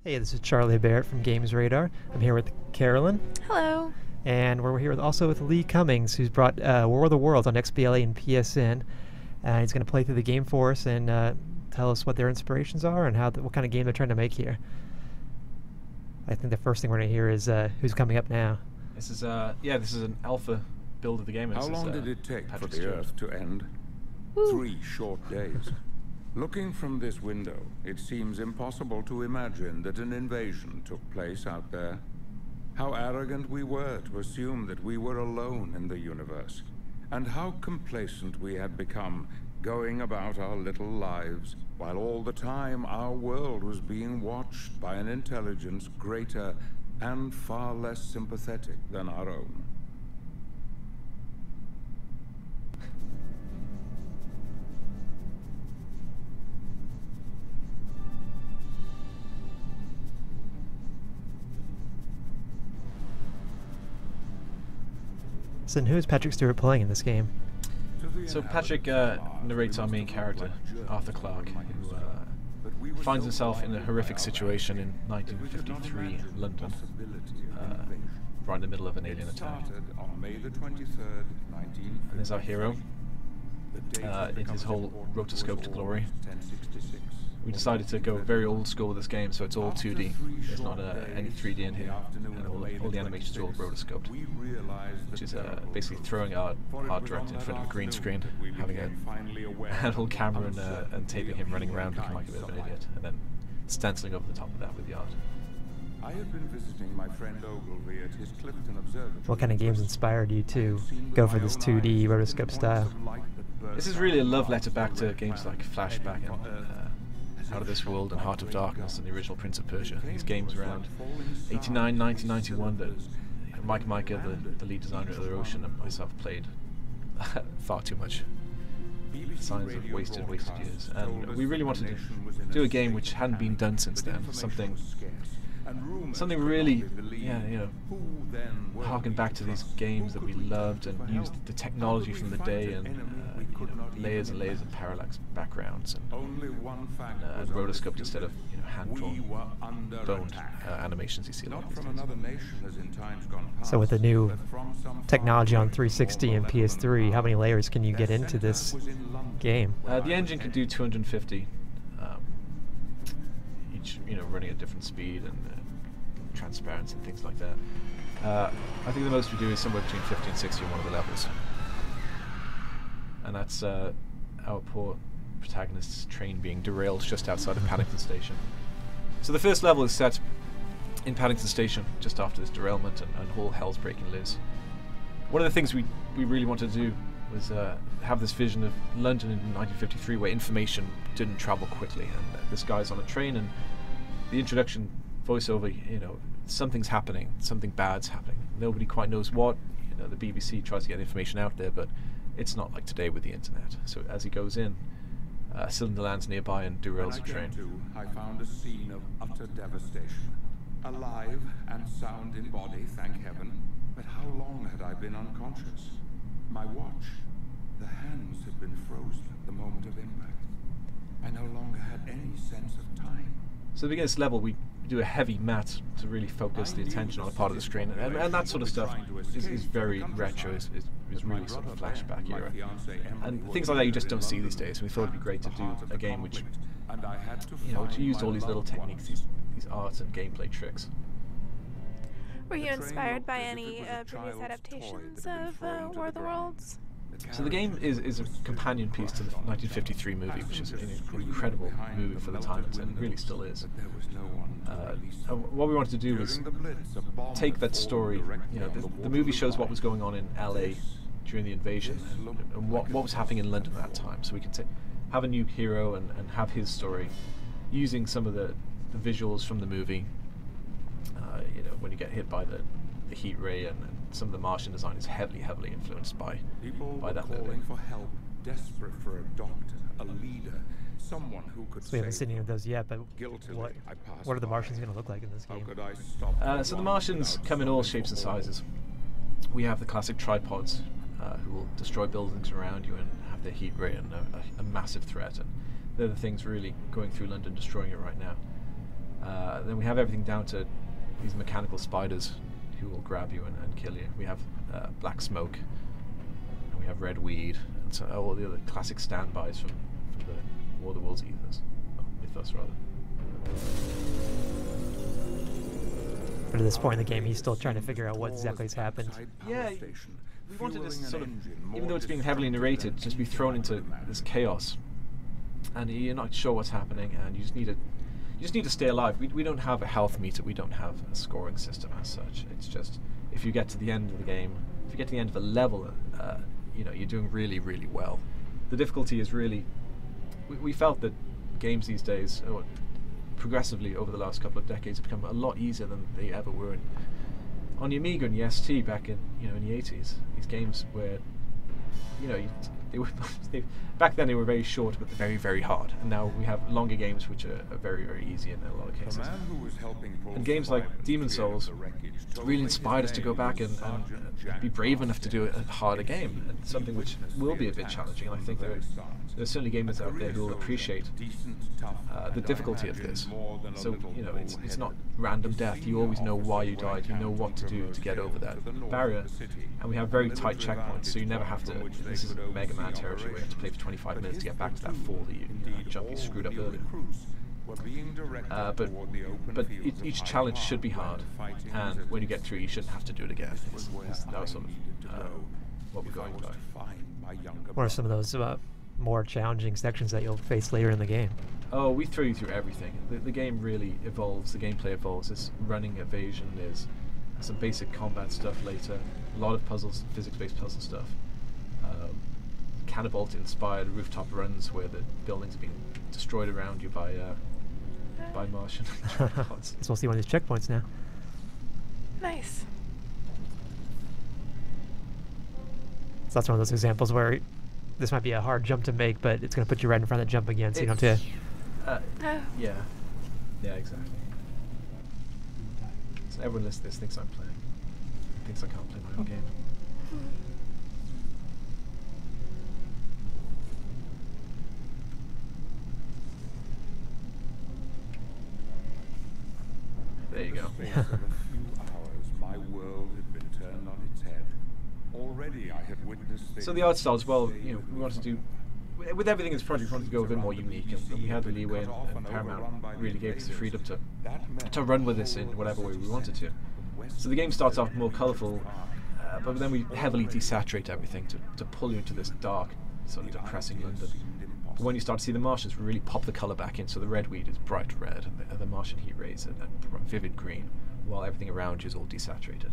Hey, this is Charlie Barrett from Games Radar. I'm here with Carolyn, Hello. and we're here also with Lee Cummings, who's brought War of the Worlds on XBLA and PSN. He's going to play through the game for us and tell us what their inspirations are and what kind of game they're trying to make here. I think the first thing we're going to hear is who's coming up now. This is this is an alpha build of the game. How long did it take for the Earth to end? Woo. 3 short days. Looking from this window, it seems impossible to imagine that an invasion took place out there. How arrogant we were to assume that we were alone in the universe, and how complacent we had become, going about our little lives, while all the time our world was being watched by an intelligence greater and far less sympathetic than our own. So, who is Patrick Stewart playing in this game? So Patrick narrates our main character, Arthur Clarke, who finds himself in a horrific situation in 1953 London, right in the middle of an alien attack. And there's our hero, in his whole rotoscoped glory. We decided to go very old school with this game, so it's all 2D. There's not any 3D in here, and all the animations are all rotoscoped, which is basically throwing our art director in front of a green screen, having a handheld camera and taping him running around looking like a bit of an idiot, and then stenciling over the top of that with the art. I have been visiting my friend Ogilvy at his Clifton Observatory. What kind of games inspired you to go for this 2D rotoscope style? This is really a love letter back to games like Flashback and Out of This World and Heart of Darkness and the original Prince of Persia. These games around 89, 90, 91 that Mike Micah, the lead designer of Other Ocean, and myself played far too much. Signs of wasted years. And we really wanted to do a game which hadn't been done since then. Something really, harken back to these games that we loved and used the technology from the day and layers and layers of parallax backgrounds and rotoscoped instead of hand-drawn, boned animations you see a lot these days. So with the new technology on 360 and PS3, how many layers can you get into this game? The engine could do 250, each running at different speed and transparency and things like that. I think the most we do is somewhere between 50 and 60 on one of the levels. And that's our poor protagonist's train being derailed just outside of Paddington Station. So the first level is set in Paddington Station just after this derailment and all hell's breaking loose. One of the things we really wanted to do was have this vision of London in 1953 where information didn't travel quickly, and this guy's on a train and the introduction voiceover, something's happening, something bad's happening. Nobody quite knows what. The BBC tries to get information out there, but it's not like today with the internet. So as he goes in, Cylinder lands nearby and derails the train. I found a scene of utter devastation. Alive and sound in body, thank heaven. But how long had I been unconscious? My watch, the hands had been frozen at the moment of impact. I no longer had any sense of time. So to begin this level, we do a heavy mat to really focus the attention on a part of the screen, and that sort of stuff is very retro, is really sort of flashback era. And things like that you just don't see these days. We thought it'd be great to do a game which, to use all these little techniques, these arts and gameplay tricks. Were you inspired by any previous adaptations of War of the Worlds? So the game is a companion piece to the 1953 movie, which is an incredible movie for the time, and really still is. What we wanted to do was take that story. The movie shows what was going on in LA during the invasion and what was happening in London at that time. So we can have a new hero and have his story using some of the visuals from the movie. When you get hit by the heat ray and some of the Martian design is heavily influenced by that movie. Calling for help, desperate for a doctor, a leader, someone who could. So we haven't seen any of those yet, but Guiltily, what are the Martians going to look like in this game? So the Martians come in all shapes and sizes. We have the classic tripods who will destroy buildings around you and have their heat ray and a massive threat. And they're the things really going through London, destroying it right now. Then we have everything down to these mechanical spiders who will grab you and kill you. We have black smoke, and we have red weed, and so all the other classic standbys from the War of the Worlds ethos, mythos rather. But at this point in the game, he's still trying to figure out what exactly has happened. Yeah, we wanted this sort of, even though it's being heavily narrated, just be thrown into this chaos, and you're not sure what's happening, and you just need to stay alive. We don't have a health meter. We don't have a scoring system as such. It's just if you get to the end of the game, if you get to the end of a level, you're doing really, really well. The difficulty is really, we felt that games these days, or progressively over the last couple of decades, have become a lot easier than they ever were on the Amiga and the ST back in in the 80s. These games where they were back then they were very short but very, very hard, and now we have longer games which are very, very easy in a lot of cases. And games like Demon's Souls really inspired us to go back and be brave enough to do a harder game, and something which will be a bit challenging, and I think there's certainly gamers out there who will appreciate the difficulty of this. So it's not random death. You always know why you died. You know what to do to get over that barrier, and we have very tight checkpoints, so you never have to. This is Mega Man territory where you have to play for 25 minutes to get back to that fall that you screwed up earlier. But each challenge should be hard, and when you get through, you shouldn't have to do it again. That was sort of what we're going by. What are some of those more challenging sections that you'll face later in the game? Oh, we throw you through everything. The game really evolves. The gameplay evolves. There's running, evasion. There's some basic combat stuff later. A lot of puzzles, physics-based puzzle stuff. Cannibalt-inspired rooftop runs where the buildings are being destroyed around you by Martian. It's mostly one of these checkpoints now. Nice. So that's one of those examples where this might be a hard jump to make, but it's going to put you right in front of the jump again, so you don't have to... Yeah, exactly. So everyone listening to this thinks I'm playing. Thinks I can't play my own game. There you go. So the art style as well, we wanted to do, with everything in this project, we wanted to go a bit more unique, and we had the leeway, and Paramount really gave us the freedom to run with this in whatever way we wanted to. So the game starts off more colourful, but then we heavily desaturate everything to pull you into this dark, sort of depressing London. But when you start to see the Martians, we really pop the colour back in, so the red weed is bright red, and the Martian heat rays are vivid green, while everything around you is all desaturated.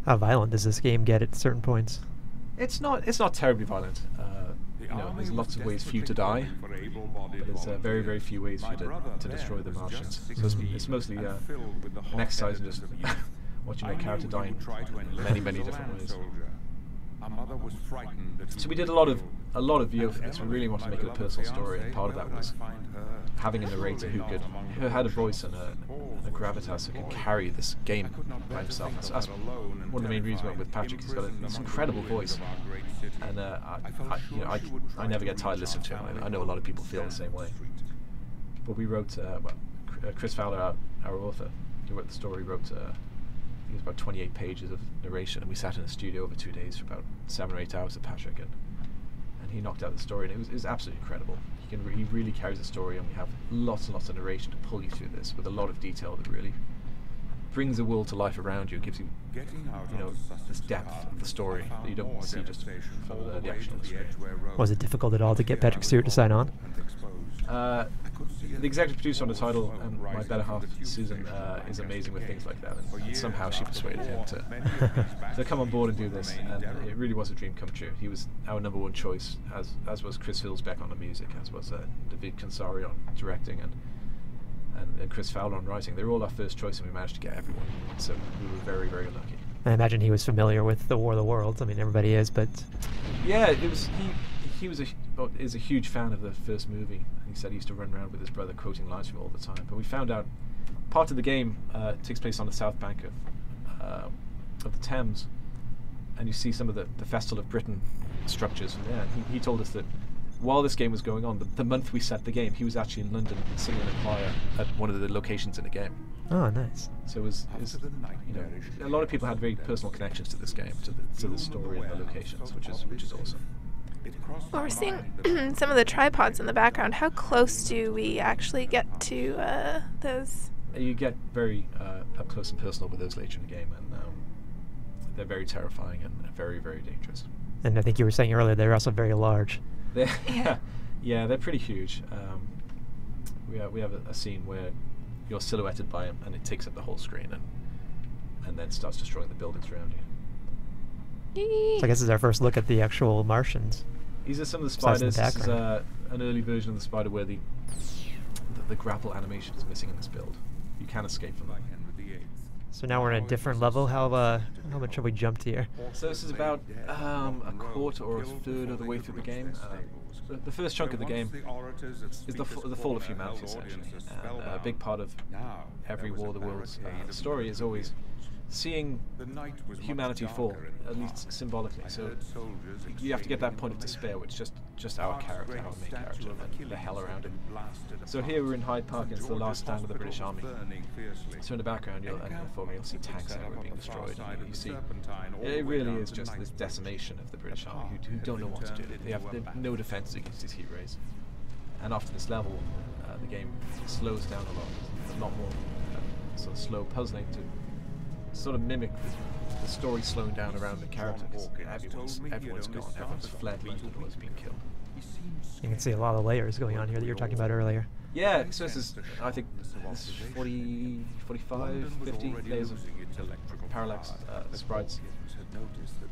How violent does this game get at certain points? It's not terribly violent. There's lots of ways for you to die, but there's very, very few ways for you to destroy the Martians. So it's mostly an exercise in just watching your character die in many, many different ways. So we did a lot of VO for this. We really wanted to make it a personal story, and part of that was having a narrator who had a voice and a gravitas who could carry this game by himself. That's one of the main reasons we went with Patrick. He's got this incredible voice, and I never get tired listening to him. I know a lot of people feel the same way. But we wrote, Chris Fowler, our author, who wrote the story, wrote it was about 28 pages of narration, and we sat in a studio over 2 days for about 7 or 8 hours with Patrick, and he knocked out the story, and it was absolutely incredible. He really carries the story, and we have lots and lots of narration to pull you through this with a lot of detail that really brings the world to life around you, gives you, this depth of the story that you don't see just from the action on the screen. Was it difficult at all to get Patrick Stewart to sign on? The executive producer on the title, and my better half, Susan, is amazing with things like that, and somehow she persuaded him to come on board and do this, and it really was a dream come true. He was our #1 choice, as was Chris Hillsbeck on the music, as was David Kansari on directing, and Chris Fowler on writing. They were all our first choice, and we managed to get everyone, so we were very, very lucky. I imagine he was familiar with the War of the Worlds. I mean, everybody is, but... Yeah, he is a huge fan of the first movie. He said he used to run around with his brother quoting lines from it all the time. But we found out part of the game takes place on the south bank of the Thames, and you see some of the Festival of Britain structures from there. And he told us that while this game was going on, the month we set the game, he was actually in London singing a choir at one of the locations in the game. Oh, nice. So it was you know, a lot of people had very personal connections to this game, to the story and the locations, which is awesome. Well, we're seeing some of the tripods in the background. How close do we actually get to those? You get very up close and personal with those later in the game, and they're very terrifying and very, very dangerous. And I think you were saying earlier they're also very large. Yeah, they're pretty huge. We have a scene where you're silhouetted by him, and it takes up the whole screen, and then starts destroying the buildings around you. So I guess this is our first look at the actual Martians. These are some of the Besides the spiders. This is background. an early version of the spider where the grapple animation is missing in this build. You can escape from that. So now we're in a different level. How much have we jumped here? So this is about a quarter or a third of the way through the game. The first chunk of the game is the fall of humanity, essentially. And a big part of every War of the Worlds story is always seeing humanity fall, at least symbolically. So you have to get that point of despair, which is just our character, our main character, and the hell around it. So here we're in Hyde Park, and it's the last stand of the British Army. So in the background, you'll see tanks everywhere being destroyed. You see, it really is just this decimation of the British Army who don't know what to do. They have no defenses against these heat rays. And after this level, the game slows down a lot more sort of slow puzzling to sort of mimic the story slowing down around the character, because everyone's gone, everyone's fled, everyone's been killed. You can see a lot of layers going on here that you were talking about earlier. Yeah, so this is, I think, this is 40, 45, 50 layers of parallax sprites.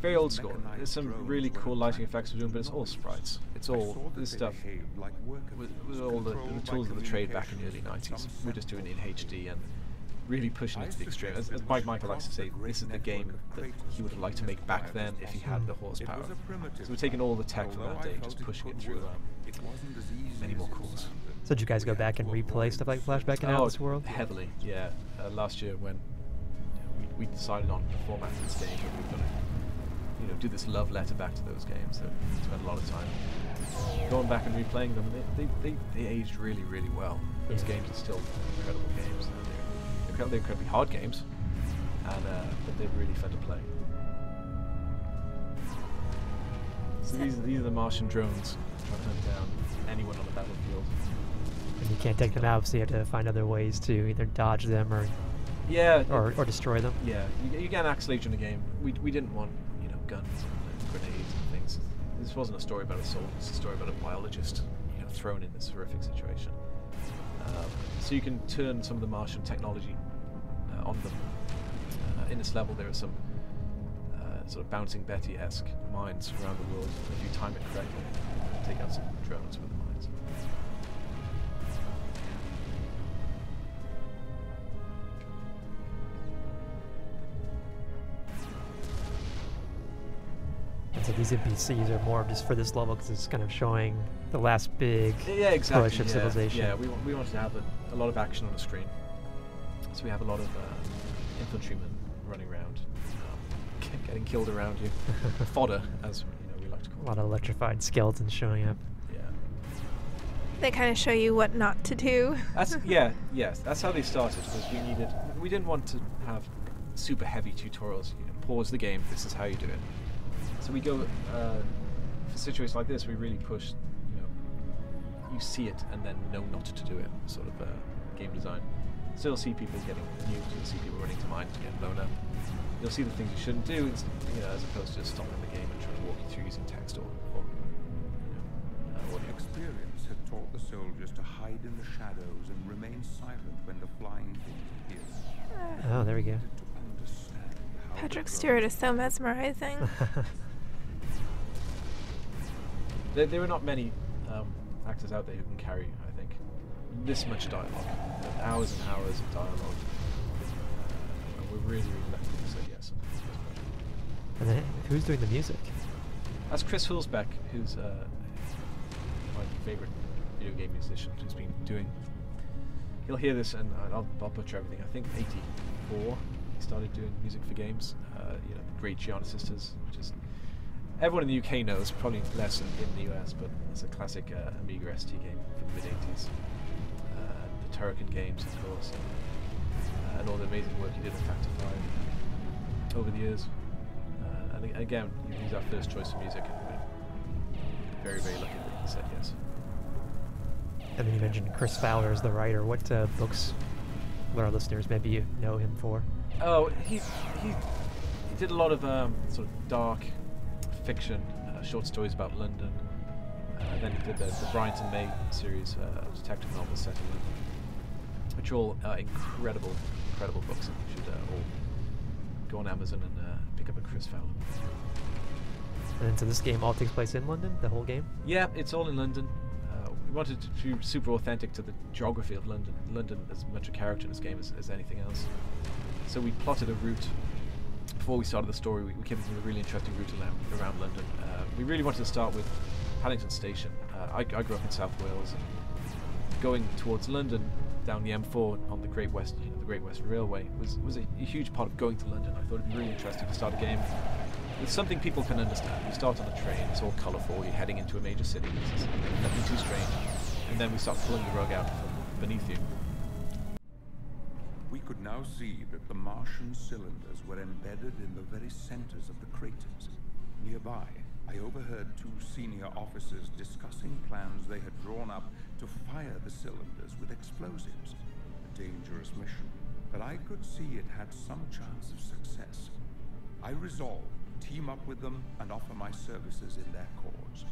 Very old school. There's some really cool lighting effects we're doing, but it's all sprites. It's all this stuff with all the tools of the trade back in the early 90s. We're just doing it in HD and really pushing it to the extreme. As Michael likes to say, this is the game that he would have liked to make back then if he had the horsepower. So we're taking all the tech from that day, just pushing it through many more cores. So did you guys go back and replay stuff like Flashback and Out This World? Heavily, yeah. Last year when we decided on the format of this game, we were going to do this love letter back to those games. So we spent a lot of time going back and replaying them. They aged really, really well. Those games are still incredible games. They're incredibly hard games, and but they're really fun to play. So these are the Martian drones trying to hunt down anyone on the battlefield. And you can't take them out, so you have to find other ways to either dodge them or destroy them. Yeah, you get axillage in the game. We didn't want guns and grenades and things. This wasn't a story about a soldier. It's a story about a biologist thrown in this horrific situation. So you can turn some of the Martian technology on them. In this level there are some sort of Bouncing Betty-esque mines around the world. If you time it correctly, you can take out some drones with the mines. And so these NPCs are more just for this level because it's kind of showing the last big push of civilization. Yeah, we wanted to have a lot of action on the screen. So we have a lot of infantrymen running around, getting killed around you. Fodder, as we like to call it. A lot of electrified skeletons showing up. Yeah. They kind of show you what not to do. Yes, that's how they started. Was we didn't want to have super heavy tutorials. Pause the game. This is how you do it. So we go for situations like this. We really push. You see it and then know not to do it. Sort of game design. So you'll see people getting nuked. You'll see people running to mines to get blown up. You'll see the things you shouldn't do, as opposed to just stopping the game and trying to walk you through using text or audio. Experience had taught the soldiers to hide in the shadows and remain silent when the flying things appeared. Oh, there we go. Patrick Stewart is so mesmerizing. There are not many actors out there who can carry, I think, this much dialogue. Hours and hours of dialogue. We're really, really lucky to say yes. And then who's doing the music? That's Chris Hulsbeck, who's my favourite video game musician, who's been doing... He'll hear this and I'll butcher everything. I think 84 he started doing music for games. The Great Gianna Sisters, which is everyone in the UK knows, probably less in the US, but it's a classic Amiga ST game from the mid-80s. The Turrican games, of course, and all the amazing work he did with Factor 5 over the years. And again, he's our first choice of music, and we're very, very lucky that he said yes. And then you mentioned Chris Fowler as the writer. What books would our listeners maybe you know him for? Oh, he did a lot of sort of dark fiction, short stories about London. Then he did the Bryant and May series of detective novels set in London, which are all incredible books. And you should all go on Amazon and pick up a Chris Fowler. And so this game all takes place in London, the whole game? Yeah, it's all in London. We wanted to be super authentic to the geography of London. London is as much a character in this game as anything else. So we plotted a route. Before we started the story, we came up with a really interesting route around London. We really wanted to start with Paddington Station. I grew up in South Wales, and going towards London down the M4 on the Great West, the Great Western Railway was a huge part of going to London. I thought it'd be really interesting to start a game with something people can understand. You start on a train, it's all colourful, you're heading into a major city, it's nothing too strange, and then we start pulling the rug out from beneath you. We could now see that the Martian cylinders were embedded in the very centers of the craters. Nearby, I overheard two senior officers discussing plans they had drawn up to fire the cylinders with explosives. A dangerous mission, but I could see it had some chance of success. I resolved to team up with them and offer my services in their cause.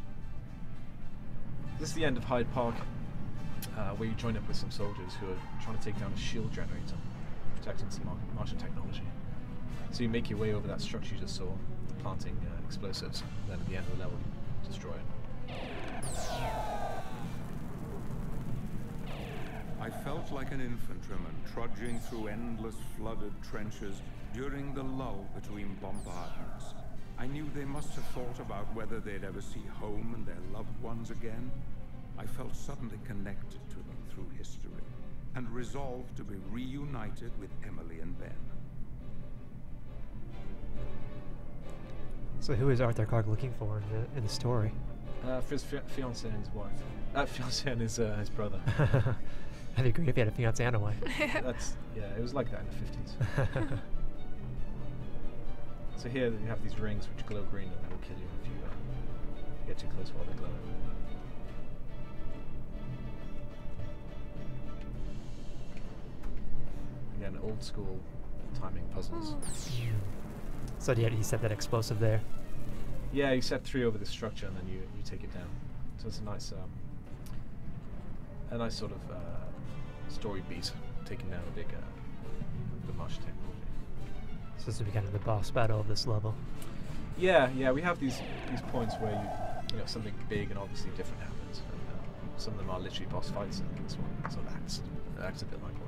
This is the end of Hyde Park, where you join up with some soldiers who are trying to take down a shield generator, protecting some Martian technology. So you make your way over that structure you just saw, planting explosives, then at the end of the level, you destroy it. I felt like an infantryman trudging through endless flooded trenches during the lull between bombardments. I knew they must have thought about whether they'd ever see home and their loved ones again. I felt suddenly connected to them through history, and resolved to be reunited with Emily and Ben. So who is Arthur Clarke looking for in the story? For his fiancée and his wife. Fiancée and his brother. That'd be great if he had a fiancée and a wife. It was like that in the 50s. So here you have these rings which glow green and will kill you if you get too close while they glow. Again, old school timing puzzles. So he set that explosive there? Yeah, you set 3 over the structure and then you take it down. So it's a nice sort of story beat, taking down a big Martian technology. So this would be kind of the boss battle of this level. Yeah, we have these points where you know something big and obviously different happens, and some of them are literally boss fights, and this one sort of acts a bit like one.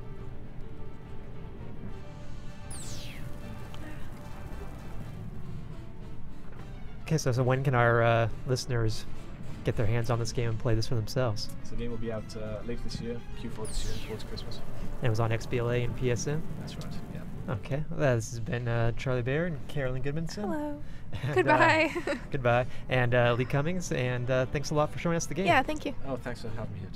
Okay, so when can our listeners get their hands on this game and play this for themselves? So the game will be out late this year, Q4 this year, towards Christmas. And it was on XBLA and PSN? That's right, yeah. Okay, well, this has been Charlie Bear and Carolyn Goodmanson. Hello. And, Goodbye. Goodbye. And Lee Cummings, and thanks a lot for showing us the game. Yeah, thank you. Oh, thanks for having me here.